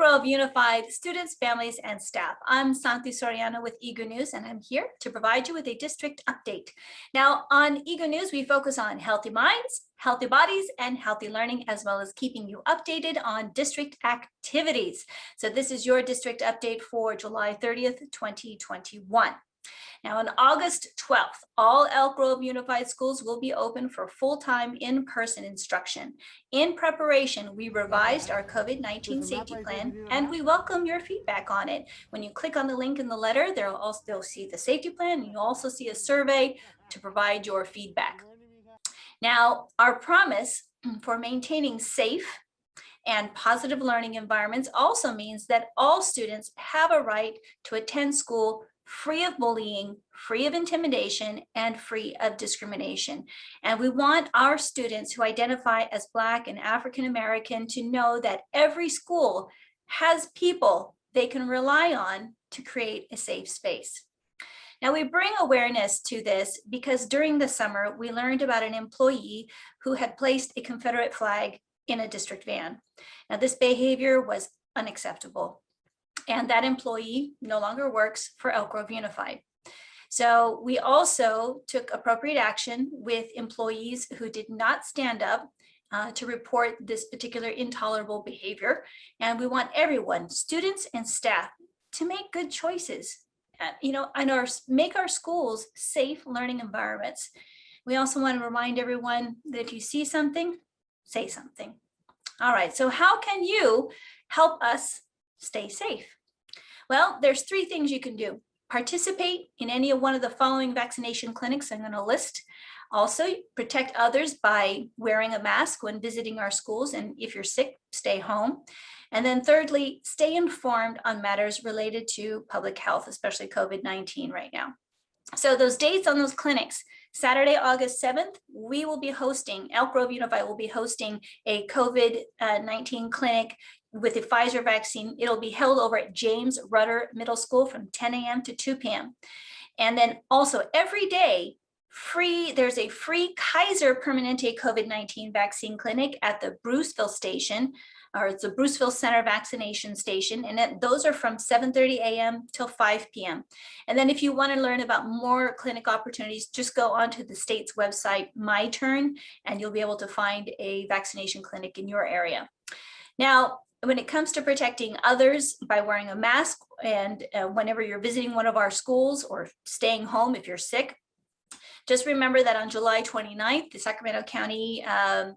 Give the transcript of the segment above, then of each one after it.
Grove Unified students, families, and staff. I'm Santi Soriano with EGU News, and I'm here to provide you with a district update. Now, on EGU News, we focus on healthy minds, healthy bodies, and healthy learning, as well as keeping you updated on district activities. So this is your district update for July 30th, 2021. Now, on August 12th, all Elk Grove Unified Schools will be open for full-time in-person instruction. In preparation, we revised our COVID-19 safety plan, and we welcome your feedback on it. When you click on the link in the letter, they'll see the safety plan, and you'll also see a survey to provide your feedback. Now, our promise for maintaining safe and positive learning environments also means that all students have a right to attend school free of bullying, free of intimidation, and free of discrimination. And we want our students who identify as Black and African American to know that every school has people they can rely on to create a safe space. Now, we bring awareness to this because during the summer, we learned about an employee who had placed a Confederate flag in a district van. Now, this behavior was unacceptable, and that employee no longer works for Elk Grove Unified. So we also took appropriate action with employees who did not stand up to report this particular intolerable behavior. And we want everyone, students and staff, to make good choices, and make our schools safe learning environments. We also want to remind everyone that if you see something, say something. All right, so how can you help us stay safe? Well, there's three things you can do. Participate in any of one of the following vaccination clinics I'm going to list. Also, protect others by wearing a mask when visiting our schools, and if you're sick, stay home. And then thirdly, stay informed on matters related to public health, especially COVID-19 right now. So those dates on those clinics: Saturday, August 7th, Elk Grove Unified will be hosting a COVID-19 clinic with the Pfizer vaccine. It'll be held over at James Rudder Middle School from 10 a.m. to 2 p.m. And then also every day, there's a free Kaiser Permanente COVID-19 vaccine clinic at the Bruceville station, or it's the Bruceville Center vaccination station. And those are from 7:30 a.m. till 5 p.m. And then if you want to learn about more clinic opportunities, just go onto the state's website, My Turn, and you'll be able to find a vaccination clinic in your area. Now, when it comes to protecting others by wearing a mask, and whenever you're visiting one of our schools or staying home if you're sick, just remember that on July 29th, the Sacramento County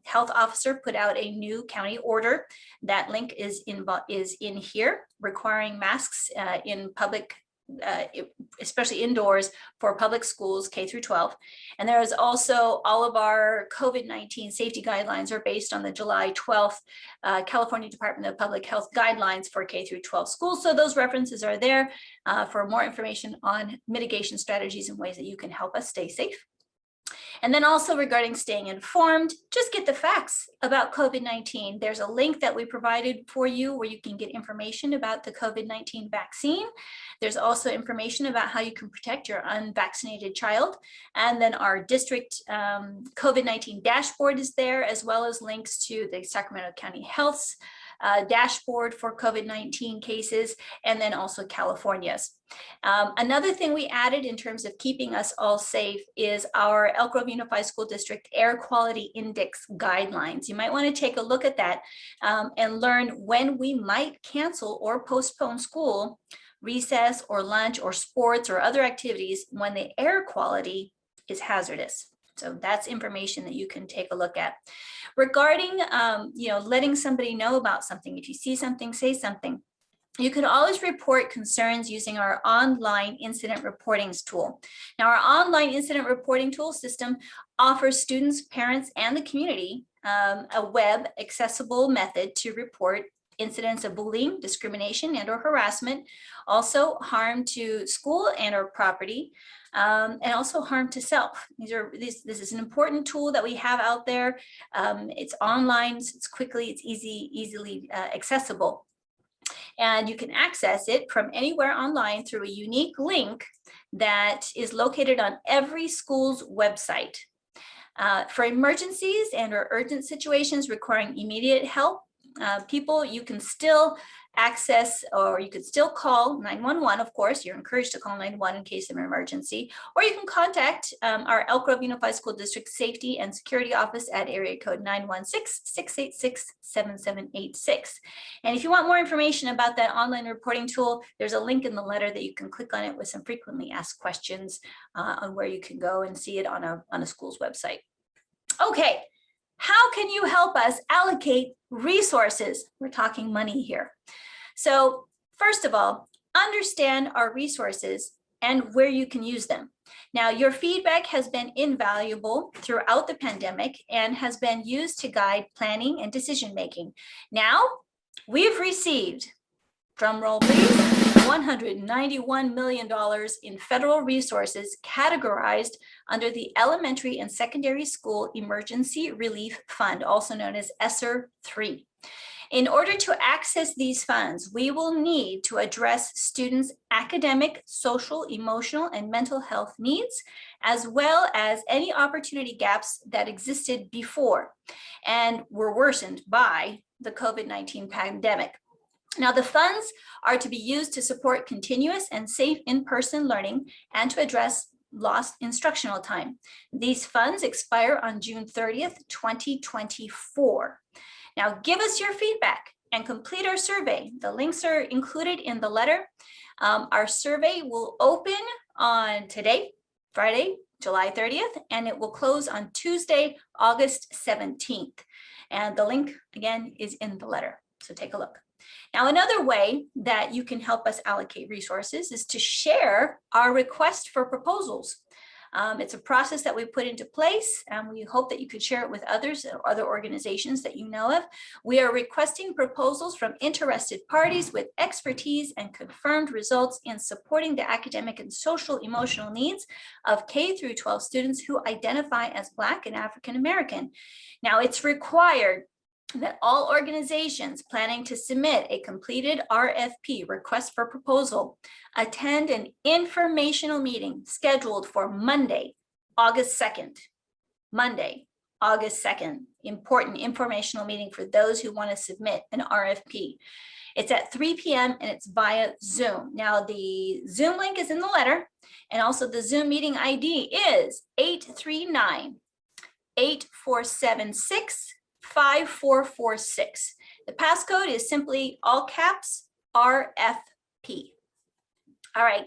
Health Officer put out a new county order. That link is in here, requiring masks in public, especially indoors, for public schools K through 12. And there is also all of our COVID-19 safety guidelines are based on the July 12th California Department of Public Health guidelines for K through 12 schools. So those references are there for more information on mitigation strategies and ways that you can help us stay safe. And then also regarding staying informed, just get the facts about COVID-19. There's a link that we provided for you where you can get information about the COVID-19 vaccine. There's also information about how you can protect your unvaccinated child. And then our district COVID-19 dashboard is there, as well as links to the Sacramento County Health's dashboard for COVID-19 cases, and then also California's. Another thing we added in terms of keeping us all safe is our Elk Grove Unified School District Air Quality Index guidelines. You might want to take a look at that and learn when we might cancel or postpone school, recess or lunch or sports or other activities when the air quality is hazardous. So that's information that you can take a look at. Regarding, letting somebody know about something, if you see something, say something. You can always report concerns using our online incident reporting tool. Now, our online incident reporting tool system offers students, parents, and the community a web accessible method to report incidents of bullying, discrimination, and/or harassment, also harm to school and/or property, and also harm to self. This is an important tool that we have out there. It's online, it's easily accessible. And you can access it from anywhere online through a unique link that is located on every school's website. For emergencies and/or urgent situations requiring immediate help, you can still access, or you could still call 911, of course. You're encouraged to call 911 in case of an emergency, or you can contact our Elk Grove Unified School District Safety and Security Office at area code 916-686-7786. And if you want more information about that online reporting tool, there's a link in the letter that you can click on it with some frequently asked questions on where you can go and see it on a school's website. Okay, how can you help us allocate resources? We're talking money here. So first of all, understand our resources and where you can use them. Now, your feedback has been invaluable throughout the pandemic and has been used to guide planning and decision making. Now, we've received, drum roll please, $191 million in federal resources categorized under the Elementary and Secondary School Emergency Relief Fund, also known as ESSER 3. In order to access these funds, we will need to address students' academic, social, emotional, and mental health needs, as well as any opportunity gaps that existed before and were worsened by the COVID-19 pandemic. Now, the funds are to be used to support continuous and safe in-person learning and to address lost instructional time. These funds expire on June 30th, 2024. Now, give us your feedback and complete our survey. The links are included in the letter. Our survey will open on today, Friday, July 30th, and it will close on Tuesday, August 17th. And the link, again, is in the letter, so take a look. Now, another way that you can help us allocate resources is to share our request for proposals. It's a process that we put into place, and we hope that you could share it with others or other organizations that you know of. We are requesting proposals from interested parties with expertise and confirmed results in supporting the academic and social emotional needs of K through 12 students who identify as Black and African American. Now, it's required that all organizations planning to submit a completed RFP, request for proposal, attend an informational meeting scheduled for Monday, August 2nd. Monday, August 2nd. Important informational meeting for those who want to submit an RFP. It's at 3 p.m. and it's via Zoom. Now, the Zoom link is in the letter, and also the Zoom meeting ID is 839-8476. 5446. The passcode is simply all caps RFP. All right.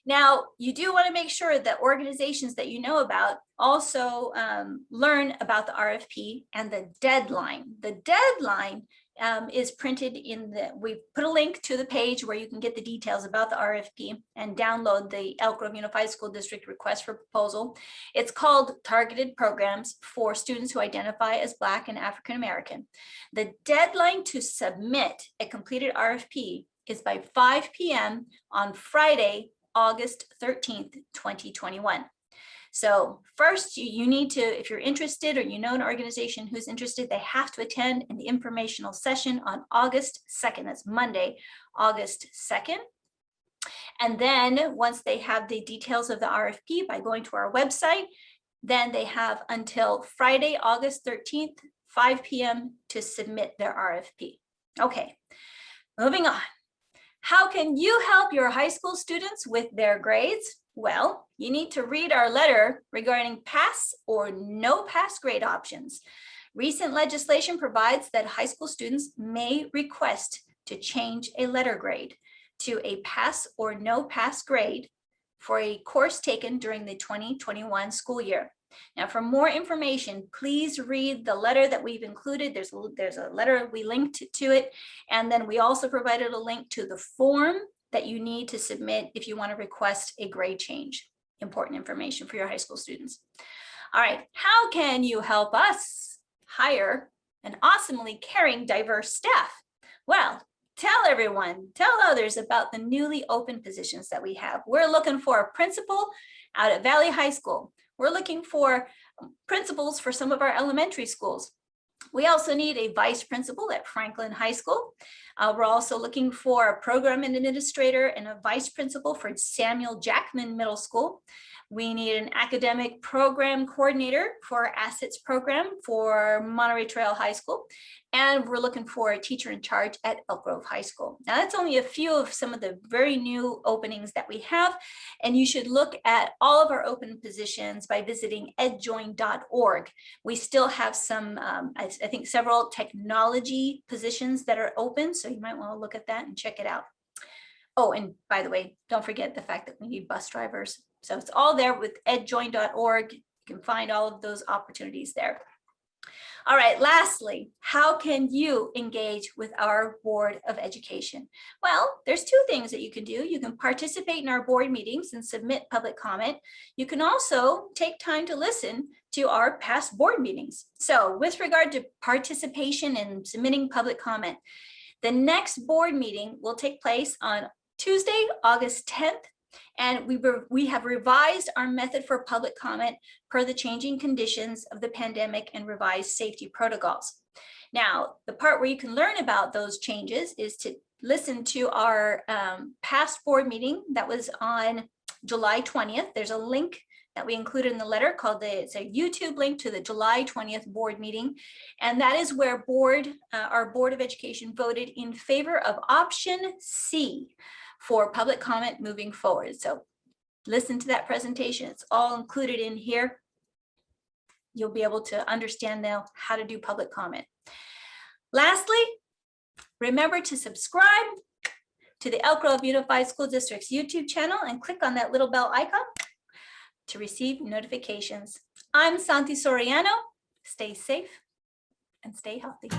Now, you do want to make sure that organizations that you know about also learn about the RFP and the deadline. The deadline is printed in we put a link to the page where you can get the details about the RFP and download the Elk Grove Unified School District request for proposal. It's called Targeted Programs for Students Who Identify as Black and African American. The deadline to submit a completed RFP is by 5 p.m. on Friday, August 13th, 2021. So first, you need to, if you're interested or you know an organization who's interested, they have to attend the informational session on August 2nd. That's Monday, August 2nd. And then once they have the details of the RFP by going to our website, then they have until Friday, August 13th, 5 p.m. to submit their RFP. Okay, moving on. How can you help your high school students with their grades? Well, you need to read our letter regarding pass or no pass grade options. Recent legislation provides that high school students may request to change a letter grade to a pass or no pass grade for a course taken during the 2021 school year. Now, for more information, please read the letter that we've included. There's a letter we linked to it, and then we also provided a link to the form that you need to submit if you want to request a grade change. Important information for your high school students. All right, how can you help us hire an awesomely caring, diverse staff? Well, tell everyone, tell others about the newly open positions that we have. We're looking for a principal out at Valley High School. We're looking for principals for some of our elementary schools. We also need a vice principal at Franklin High School. We're also looking for a program administrator and a vice principal for Samuel Jackman Middle School. We need an academic program coordinator for our assets program for Monterey Trail High School. And we're looking for a teacher in charge at Elk Grove High School. Now, that's only a few of some of the very new openings that we have. And you should look at all of our open positions by visiting edjoin.org. We still have some, I think, several technology positions that are open. So you might want to look at that and check it out. Oh, and by the way, don't forget the fact that we need bus drivers. So it's all there with edjoin.org. You can find all of those opportunities there. All right, lastly, how can you engage with our Board of Education? Well, there's two things that you can do. You can participate in our board meetings and submit public comment. You can also take time to listen to our past board meetings. So with regard to participation and submitting public comment, the next board meeting will take place on Tuesday, August 10th. And we have revised our method for public comment per the changing conditions of the pandemic and revised safety protocols. Now, the part where you can learn about those changes is to listen to our past board meeting that was on July 20th. There's a link that we included in the letter called it's a YouTube link to the July 20th board meeting. And that is where our Board of Education voted in favor of option C for public comment moving forward. So listen to that presentation. It's all included in here. You'll be able to understand now how to do public comment. Lastly, remember to subscribe to the Elk Grove Unified School District's YouTube channel and click on that little bell icon to receive notifications. I'm Santi Soriano. Stay safe and stay healthy.